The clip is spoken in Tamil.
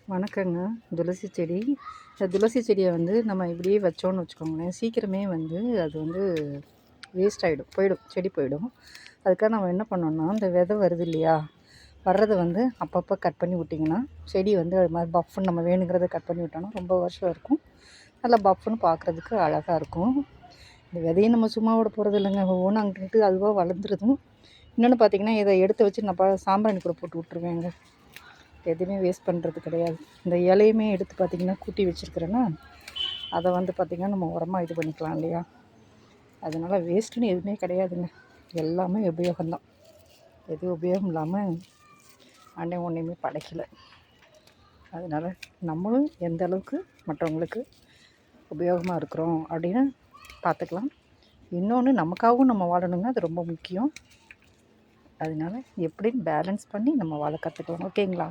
வணக்கங்க. துளசி செடி. இந்த துளசி செடியை வந்து நம்ம இப்படியே வச்சோன்னு வச்சுக்கோங்களேன், சீக்கிரமே வந்து அது வந்து வேஸ்ட் ஆகிடும், போயிடும், செடி போயிடும். அதுக்காக நம்ம என்ன பண்ணோம்னா, இந்த விதை வருது இல்லையா, வர்றதை வந்து அப்பப்போ கட் பண்ணி விட்டிங்கன்னா செடி வந்து அது மாதிரி பஃப்னு நம்ம வேணுங்கிறத கட் பண்ணி விட்டோம்னா ரொம்ப வருஷம் இருக்கும். நல்லா பஃப்னு பார்க்குறதுக்கு அழகாக இருக்கும். இந்த விதையை நம்ம சும்மா விட போகிறது இல்லைங்க, ஒவ்வொன்றும் அங்கிட்டு அதுவாக வளர்ந்துருதும். இன்னொன்று பார்த்திங்கன்னா, இதை எடுத்து வச்சு நான் சாம்பிராணி கூட போட்டு விட்ருவேங்க. எதுவுமே வேஸ்ட் பண்ணுறது கிடையாது. இந்த இலையுமே எடுத்து பார்த்திங்கன்னா கூட்டி வச்சுருக்கிறேன்னா, அதை வந்து பார்த்திங்கன்னா நம்ம உரமாக இது பண்ணிக்கலாம் இல்லையா. அதனால் வேஸ்ட்டுன்னு எதுவுமே கிடையாதுங்க, எல்லாமே உபயோகம்தான். எது உபயோகம் இல்லாமல் ஆண்டவன் ஒன்றையுமே படைக்கலை. அதனால் நம்மளும் எந்த அளவுக்கு மற்றவங்களுக்கு உபயோகமாக இருக்கிறோம் அப்படின்னு பார்த்துக்கலாம். இன்னொன்று, நமக்காகவும் நம்ம வாழணுங்க, அது ரொம்ப முக்கியம். அதனால் எப்படின்னு பேலன்ஸ் பண்ணி நம்ம வாழ கற்றுக்கலாம். ஓகேங்களா?